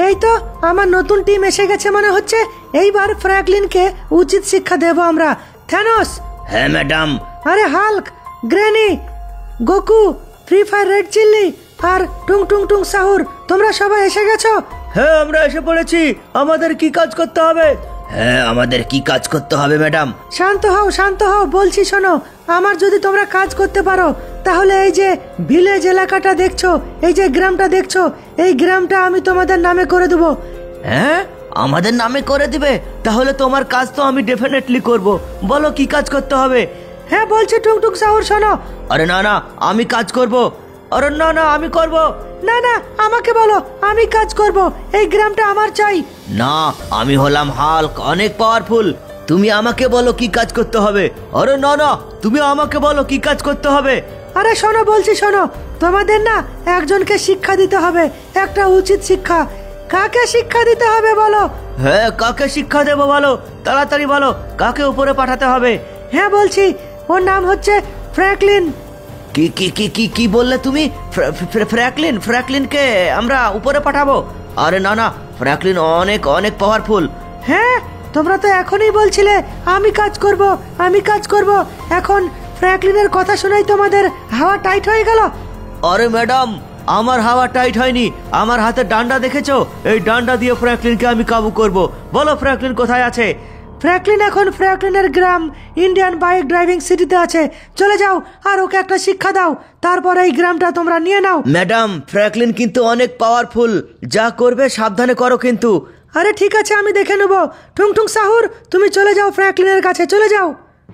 এই তো আমার নতুন টিম এসে গেছে মনে হচ্ছে। এইবার ফ্র্যাঙ্কলিনকে উচিত শিক্ষা দেব আমরা। থ্যানোস। হ্যাঁ ম্যাডাম। আরে Hulk, granny, Goku, free fire red চিল্লি আর টুং টুং টুং সাহুর, তোমরা সবাই এসে গেছো? হ্যাঁ আমরা এসে পড়েছি। আমাদের কি কাজ করতে হবে? হ্যাঁ আমাদের কি কাজ করতে হবে ম্যাডাম? শান্ত হও, শান্ত হও, বলছি শোনো। আমার যদি তোমরা কাজ করতে পারো তাহলে এই যে ভিলেজ এলাকাটা দেখছো, এই যে গ্রামটা দেখছো, এই গ্রামটা আমি তোমাদের নামে করে দেবো। হ্যাঁ আমাদের নামে করে দিবে? তাহলে তোমার কাজ তো আমি ডেফিনেটলি করব। বলো কি কাজ করতে হবে? হ্যাঁ বলছি টুং টুং সাহুর শোনো। আরে না না আমি কাজ করব। আরে না না আমি করব। না না আমাকে বলো, আমি কাজ করব। এই গ্রামটা আমার চাই। না আমি হলাম হাল্ক, অনেক পাওয়ারফুল। তুমি আমাকে বলো কি কাজ করতে হবে। আরে না না তুমি আমাকে বলো কি কাজ করতে হবে। আরে শোনো বলছি শোনো, তোমাদের না একজনকে শিক্ষা দিতে হবে, একটা উচিত শিক্ষা। কাকে শিক্ষা দিতে হবে বলো? হ্যাঁ কাকে শিক্ষা দেবো বলো, তাড়াতাড়ি বলো। কাকে উপরে পাঠাতে হবে? হ্যাঁ বলছি, ওর নাম হচ্ছে ফ্র্যাঙ্কলিন। কি কি কি কি কি বললে তুমি? ফ্র্যাঙ্কলিন? ফ্র্যাঙ্কলিনকে আমরা উপরে পাঠাবো? আরে না না, ফ্র্যাঙ্কলিন অনেক অনেক পাওয়ারফুল। হ্যাঁ তোমরা তো এখনই বলছিলে আমি কাজ করব, আমি কাজ করব। এখন ফ্র্যাঙ্কলিনের কথা শুনেই তোমাদের হাওয়া টাইট হয়ে গেল। আরে ম্যাডাম আমার হাওয়া টাইট হয়নি। আমার হাতে ডান্ডা দেখেছো? এই ডান্ডা দিয়ে ফ্র্যাঙ্কলিনকে আমি কাবু করব। বলো ফ্র্যাঙ্কলিন কোথায় আছে? ফ্র্যাঙ্কলিন এখন ফ্র্যাঙ্কলিনের গ্রাম ইন্ডিয়ান বাইক ড্রাইভিং সিটিতে আছে। চলে যাও আর ওকে একটা শিক্ষা দাও, তারপর এই গ্রামটা তোমরা নিয়ে নাও। ম্যাডাম ফ্র্যাঙ্কলিন কিন্তু অনেক পাওয়ারফুল, যা করবে সাবধানে করো কিন্তু। আরে ঠিক আছে আমি দেখে নেবো। টুং টুং সাহুর তুমি চলে যাও ফ্র্যাঙ্কলিনের কাছে, চলে যাও।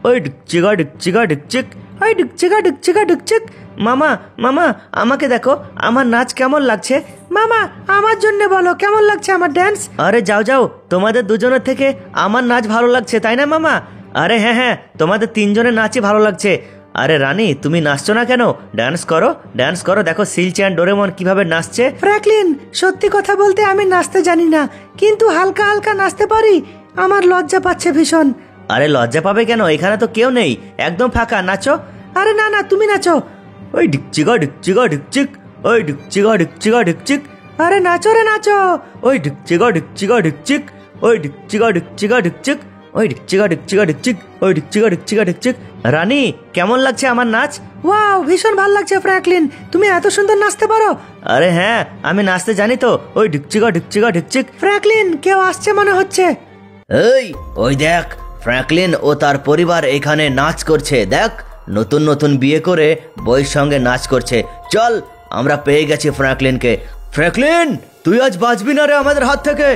ওই ডিকচিকা ডিকচিকা ডিকচিক, ওই ডিকচিকা ডিকচিকা ডিকচিক। মামা মামা আমাকে দেখো, আমার নাচ কেমন লাগছে? মামা আমার জন্য বলো কেমন লাগছে আমার ড্যান্স? আরে যাও যাও, তোমাদের দুজনের থেকে আমার নাচ ভালো লাগছে তাই না মামা? আরে হ্যাঁ হ্যাঁ তোমাদের তিনজনের নাচই ভালো লাগছে। আরে রানী তুমি নাচছো না কেন? ডান্স করো, ডান্স করো। দেখো সিলচ্যান ডোরেমন কিভাবে নাচছে। ফ্র্যাঙ্কলিন সত্যি কথা বলতে আমি নাচতে জানি না, কিন্তু হালকা হালকা নাচতে পারি। আমার লজ্জা পাচ্ছে ভীষণ। আরে লজ্জা পাবে কেন? এখানে তো কেউ নেই, একদম ফাঁকা। নাচো। আরে না না তুমি নাচো। ওই ডিকচিকা ডিকচিকা ডিকচিক, ওই ডিকচিকা ডিকচিকা ডিকচিক। আরে নাচো রে নাচো। ওই ডিকচিকা ডিকচিকা ডিকচিক, ওই ডিকচিকা ডিকচিকা ডিকচিক, ওই ডিকচিকা ডিকচিকা ডিকচিক, ওই ডিকচিকা ডিকচিকা ডিকচিক। রানী কেমন লাগছে আমার নাচ? ওয়াও ভীষণ ভালো লাগছে ফ্র্যাঙ্কলিন, তুমি এত সুন্দর নাচতে পারো। আরে হ্যাঁ আমি নাচতে জানি তো। ওই ডিকচিকা ডিকচিকা ডিকচিক। ফ্র্যাঙ্কলিন কেউ আসছে মনে হচ্ছে। এই ওই দেখ, ফ্র্যাঙ্কলিন ও তার পরিবার এখানে নাচ করছে। দেখ নতুন নতুন বিয়ে করে বইয়ের সঙ্গে নাচ করছে। চল আমরা পেয়ে গেছি ফ্র্যাঙ্কলিনকে। ফ্র্যাঙ্কলিন তুই আজ বাঁচবি না রে আমাদের হাত থেকে।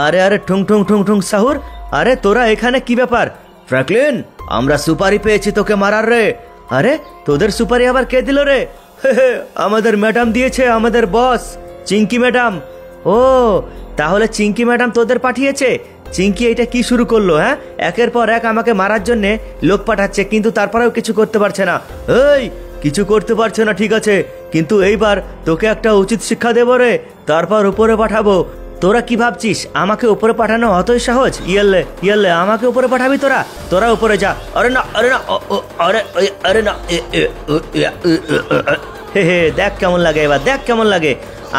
আরে আরে ঠুং ঠুং ঠুং ঠুং সাহুর, আরে তোরা এখানে কি ব্যাপার? ফ্র্যাঙ্কলিন আমরা সুপারি পেয়েছি তোকে মারার রে। আরে তোদের সুপারি আবার কে দিল রে? আমাদের ম্যাডাম দিয়েছে, আমাদের বস চিঙ্কি ম্যাডাম। ও তাহলে চিঙ্কি ম্যাডাম তোদের পাঠিয়েছে। চিঙ্কি এটা কি শুরু করলো? হ্যাঁ একের পর এক আমাকে মারার জন্য লোক পাঠাচ্ছে, কিন্তু তারপরেও কিছু করতে পারছে না। এই কিছু করতে পারছে না ঠিক আছে, কিন্তু এইবার তোকে একটা উচিত শিক্ষা দেবো রে, তারপর উপরে পাঠাবো। তোরা কি ভাবছিস আমাকে উপরে পাঠানো অতই সহজ? ইয়েলে ইয়েলে আমাকে উপরে পাঠাবি তোরা? তোরা উপরে যা। আরে না আরে না আরে আরে না। হে হে দেখ কেমন লাগে, এবার দেখ কেমন লাগে।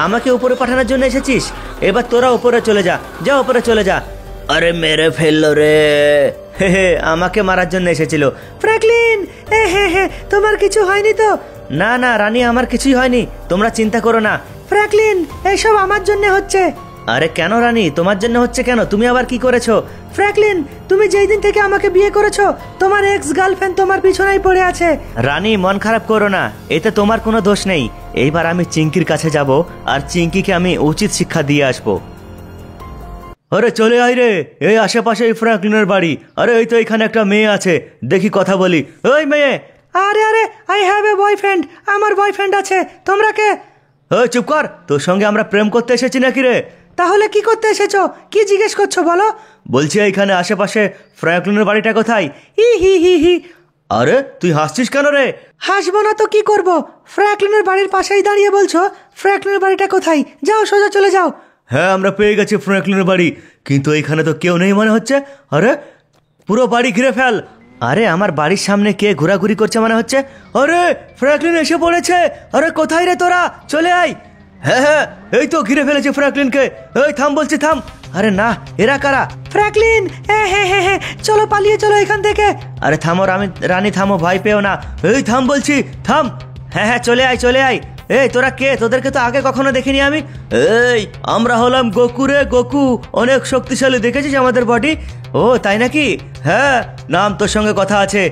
আমাকে উপরে পাঠানোর জন্য এসেছিস, এবার তোরা উপরে চলে যা, যা উপরে চলে যা। আরে মেরে ফেললো রে। হে হে আমাকে মারার জন্য এসেছিল। ফ্র্যাঙ্কলিন হে হে তোমার কিছু হয়নি তো? না না রানী আমার কিছুই হয়নি, তোমরা চিন্তা করো না। ফ্র্যাঙ্কলিন এইসব আমার জন্য হচ্ছে। আরে কেন রানী তোমার জন্য হচ্ছে কেন? তুমি আবার কি করেছো? ফ্র্যাঙ্কলিন তুমি যেই দিন থেকে আমাকে বিয়ে করেছো তোমার এক্স গার্লফ্রেন্ড তোমার পিছনেই পড়ে আছে। রানী মন খারাপ করো না, এতে তোমার কোনো দোষ নেই। এইবার আমি চিঙ্কির কাছে যাব আর চিঙ্কিকে আমি উচিত শিক্ষা দিয়ে আসবো। আরে চলে আয় রে, এই আশেপাশে ফ্র্যাঙ্কলিনের বাড়ি। আরে এই তো এখানে একটা মেয়ে আছে, দেখি কথা বলি। ওই মেয়ে। আরে আরে আই হ্যাভ এ বয়ফ্রেন্ড, আমার বয়ফ্রেন্ড আছে। তোমরা কে? ওই চুপ কর, তোর সঙ্গে আমরা প্রেম করতে এসেছি নাকি রে? তাহলে কি করতে এসেছো? কি জিজ্ঞেস করছো বলো? বলছি এইখানে আশেপাশে ফ্র্যাঙ্কলিনের বাড়িটা কোথায়? হি হি হি হি। আরে তুই হাসছিস কেন রে? হাসবো না তো কি করব? ফ্র্যাঙ্কলিনের বাড়ির পাশেই দাঁড়িয়ে বলছো ফ্র্যাঙ্কলিনের বাড়িটা কোথায়? যাও সোজা চলে যাও। হ্যাঁ আমরা পেয়ে গেছি ফ্র্যাঙ্কলিনের বাড়ি, কিন্তু এইখানে তো কেউ নেই মনে হচ্ছে। আরে পুরো বাড়ি ঘিরে ফেল। আরে আমার বাড়ির সামনে কে ঘোরাঘুরি করছে মনে হচ্ছে। আরে ফ্র্যাঙ্কলিন এসে পড়েছে। আরে কোথায় রে তোরা? চলে আয়। হ্যাঁ হ্যাঁ, এই তো ঘিরে ফেলেছে ফ্র্যাঙ্কলিনকে। এই থাম বলছি, থাম। আরে না, এরা কারা? ফ্র্যাঙ্কলিন, হ্যাঁ হ্যাঁ হ্যাঁ হ্যাঁ, চলো পালিয়ে চলো এখান থেকে। আরে থামো রানী, থামো, ভয় পেও না। এই থাম বলছি, থাম। হ্যাঁ হ্যাঁ, চলে আয় চলে আয়। এই তোরা কে? তোদেরকে তো আগে কখনো দেখিনি আমি। এই আমরা হলাম গোকু রে, গোকু। অনেক শক্তিশালী, দেখেছিস আমাদের বডি? ও তাই নাকি? হ্যাঁ, নাম তোর সঙ্গে কথা আছে।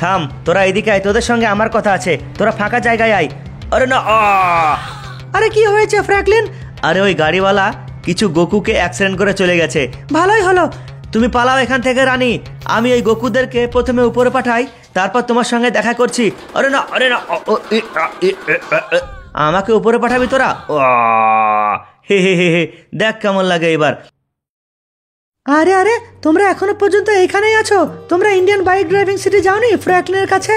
থাম, তোরা এদিকে আয়, তোদের সঙ্গে আমার কথা আছে। তোরা ফাঁকা জায়গায় আয়। আরে না, আরে কি হয়েছে ফ্র্যাঙ্কলিন? আরে ওই গাড়িওয়ালা কিছু গোকুকে অ্যাক্সিডেন্ট করে চলে গেছে। ভালোই হলো। তুমি পালাও এখান থেকে রানী। আমি এই গোকুদেরকে প্রথমে উপরে পাঠাই, তারপর তোমার সঙ্গে দেখা করছি। আরে না, আরে না, আমাকে উপরে পাঠাবি তোরা? হে হে হে হে, দেখ কেমন লাগে এবার। আরে আরে, তোমরা এখনো পর্যন্ত এইখানেই আছো? তোমরা ইন্ডিয়ান বাইক ড্রাইভিং সিটি যাওনি ফ্র্যাঙ্কলিনের কাছে?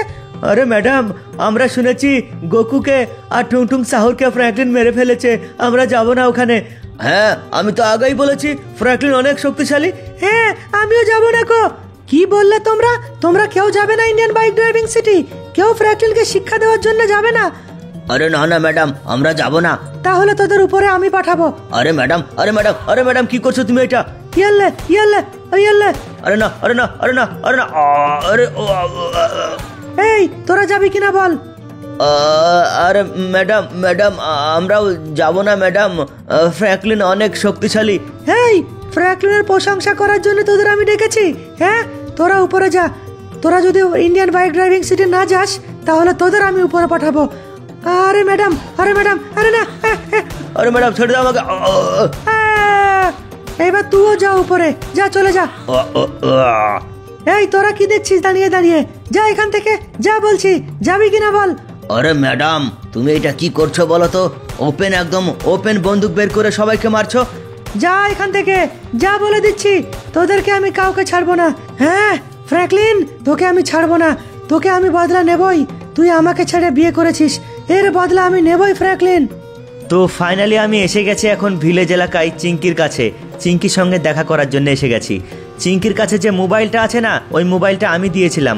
আরে ম্যাডাম, আমরা শুনেছি গোকুকে আর টুংটুং সাহুরকে ফ্র্যাঙ্কলিন মেরে ফেলেছে। আমরা যাব না ওখানে। হ্যাঁ, আমি তো আগেই বলেছি ফ্র্যাঙ্কলিন অনেক শক্তিশালী। হ্যাঁ, আমিও যাব না গো। কি বললে তোমরা? তোমরা কেউ যাবে না ইন্ডিয়ান বাইক ড্রাইভিং সিটি? কেউ ফ্র্যাঙ্কলিনকে শিক্ষা দেওয়ার জন্য যাবে না? আরে না না ম্যাডাম, আমরা যাব না। তাহলে তোদের উপরে আমি পাঠাবো। আরে ম্যাডাম, আরে ম্যাডাম, আরে ম্যাডাম, কি করছো তুমি এটা? ইয়াল্লে ইয়াল্লে ইয়াল্লে। আরে না, আরে না, আরে না, আরে না, আরে এই তোরা যাবি কিনা বল? আরে ম্যাডাম, ম্যাডাম, আমরাও যাব না ম্যাডাম। ফ্র্যাঙ্কলিন অনেক শক্তিশালী। এই ফ্র্যাঙ্কলিনের প্রশংসা করার জন্য তোদের আমি ডেকেছি। হ্যাঁ, তোরা উপরে যা। তোরা যদি ইন্ডিয়ান বাইক ড্রাইভিং সিটি না যাস তাহলে তোদের আমি উপরে পাঠাবো। আরে ম্যাডাম, আরে ম্যাডাম, আরে না, আরে ম্যাডাম ছেড়ে দাও আমাকে। এবার তুইও যা উপরে, যা, চলে যা। এই তোরা কি দেখছিস দাঁড়িয়ে দাঁড়িয়ে? যা এখান থেকে, যা বলছি। যাবি কিনা বল? আরে ম্যাডাম, তুমি এটা কি করছো বলো তো? ওপেন, একদম ওপেন বন্দুক বের করে সবাইকে মারছো। যা এখান থেকে, যা বলে দিচ্ছি। তোদেরকে আমি কাউকে ছাড়বো না। হ্যাঁ ফ্র্যাঙ্কলিন, তোকে আমি ছাড়বো না। তোকে আমি বদলা নেবই। তুই আমাকে ছেড়ে বিয়ে করেছিস, এর বদলা আমি নেবই ফ্র্যাঙ্কলিন। তো ফাইনালি আমি এসে গেছি এখন ভিলেজ এলাকায় চিঙ্কির কাছে। চিঙ্কির সঙ্গে দেখা করার জন্য এসে গেছি। চিঙ্কির কাছে যে মোবাইলটা আছে না, ওই মোবাইলটা আমি দিয়েছিলাম।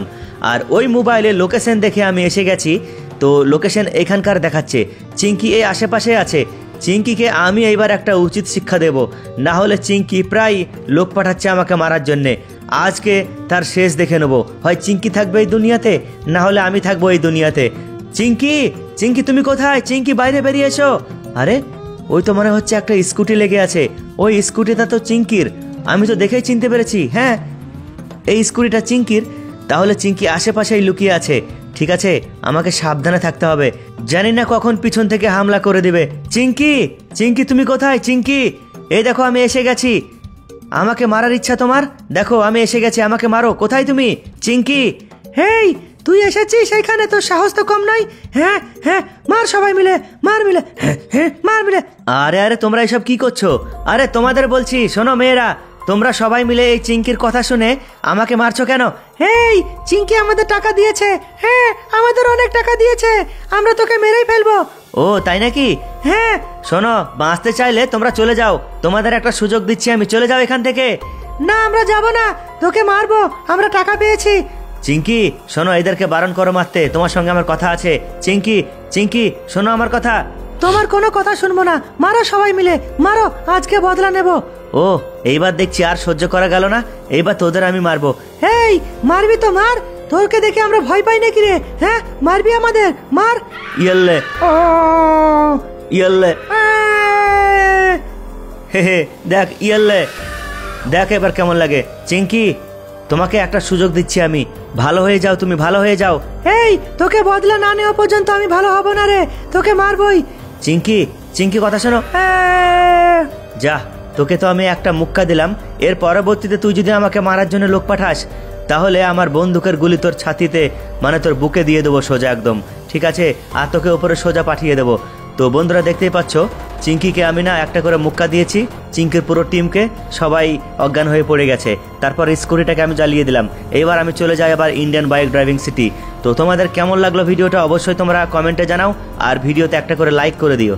আর ওই মোবাইলে লোকেশন দেখে আমি এসে গেছি। তো লোকেশন এখানকার দেখাচ্ছে। চিঙ্কি এই আশেপাশে আছে। চিঙ্কিকে আমি এইবার একটা উচিত শিক্ষা দেব, না হলে চিঙ্কি প্রায় লোক পাঠাচ্ছে আমাকে মারার জন্যে। আজকে তার শেষ দেখে নেবো। হয় চিঙ্কি থাকবে এই দুনিয়াতে, না হলে আমি থাকবো এই দুনিয়াতে। চিঙ্কি, চিঙ্কি তুমি কোথায়? চিঙ্কি বাইরে বেরিয়ে এসো। আরে ওই তো মনে হচ্ছে একটা স্কুটি লেগে আছে। ওই স্কুটিটা তো চিঙ্কির, আমি তো দেখেই চিনতে পেরেছি। হ্যাঁ, এই স্কুটিটা চিঙ্কির। তাহলে চিঙ্কি আশেপাশেই লুকিয়ে আছে। ঠিক আছে, আমাকে সাবধানে থাকতে হবে। জানি না কখন পিছন থেকে হামলা করে দিবে। চিঙ্কি, চিঙ্কি তুমি কোথায়? চিঙ্কি, এই দেখো আমি এসে গেছি। আমাকে মারার ইচ্ছা তোমার? দেখো আমি এসে গেছি, আমাকে মারো। কোথায় তুমি চিঙ্কি? হেই, তুই এসেছিস এখানে? তোর সাহস তো কম নয়। হ্যাঁ হ্যাঁ, মার সবাই মিলে, মার মিলে, হ্যাঁ মার মিলে। আরে আরে, তোমরা এসব কি করছো? আরে তোমাদের বলছি, শোনো মেয়েরা, তোমরা সবাই মিলে এই চিঙ্কির কথা শুনে আমাকে মারছো কেন? হেই, চিঙ্কি আমাদের টাকা দিয়েছে। হ্যাঁ, আমাদের অনেক টাকা দিয়েছে। আমরা তোকে মেরেই ফেলবো। ও তাই নাকি? হ্যাঁ, শোনো, বাঁচতে চাইলে তোমরা চলে যাও। তোমাদের একটা সুযোগ দিচ্ছি আমি, চলে যাও এখান থেকে। না, আমরা যাব না, তোকে মারবো। আমরা টাকা পেয়েছি। চিঙ্কি শোনো, এদেরকে বারণ করো মারতে। তোমার সঙ্গে আমার কথা আছে। চিঙ্কি, চিঙ্কি শোনো আমার কথা। তোমার কোনো কথা শুনবো না। মারো সবাই মিলে, মারো, আজকে বদলা নেব। ও এইবার দেখছি আর সহ্য করা গেল না। এইবার তোদের আমি মারবো। হেই, মারবি তো মার। তোরকে দেখে আমরা ভয় পাই নাকি রে? হ্যাঁ, মারবি আমাদের, মার। ইয়েল্লে, ইয়েল্লে, হে হে, দেখ ইয়েল্লে, দেখ এবার কেমন লাগে। চিঙ্কি, তোমাকে একটা সুযোগ দিচ্ছি আমি, ভালো হয়ে যাও তুমি, ভালো হয়ে যাও। এই, তোকে বদলা না নেওয়া পর্যন্ত আমি ভালো হব না রে। তোকে মারবই। চিঙ্কি, চিঙ্কি কথা শোনো। যা, তোকে তো আমি একটা মুক্কা দিলাম। এর পরবর্তীতে তুই যদি আমাকে মারার জন্য লোক পাঠাস, তাহলে আমার বন্দুকের গুলি তোর ছাতিতে, মানে তোর বুকে দিয়ে দেবো সোজা একদম। ঠিক আছে? আর তোকে উপরে সোজা পাঠিয়ে দেবো। তো বন্ধুরা দেখতেই পাচ্ছ, চিঙ্কিকে আমি না একটা করে মুক্কা দিয়েছি। চিঙ্কির পুরো টিমকে সবাই অজ্ঞান হয়ে পড়ে গেছে। তারপর স্কুটিটাকে আমি জ্বালিয়ে দিলাম। এইবার আমি চলে যাই আবার ইন্ডিয়ান বাইক ড্রাইভিং সিটি। তো তোমাদের কেমন লাগলো ভিডিওটা অবশ্যই তোমরা কমেন্টে জানাও, আর ভিডিওতে একটা করে লাইক করে দিও।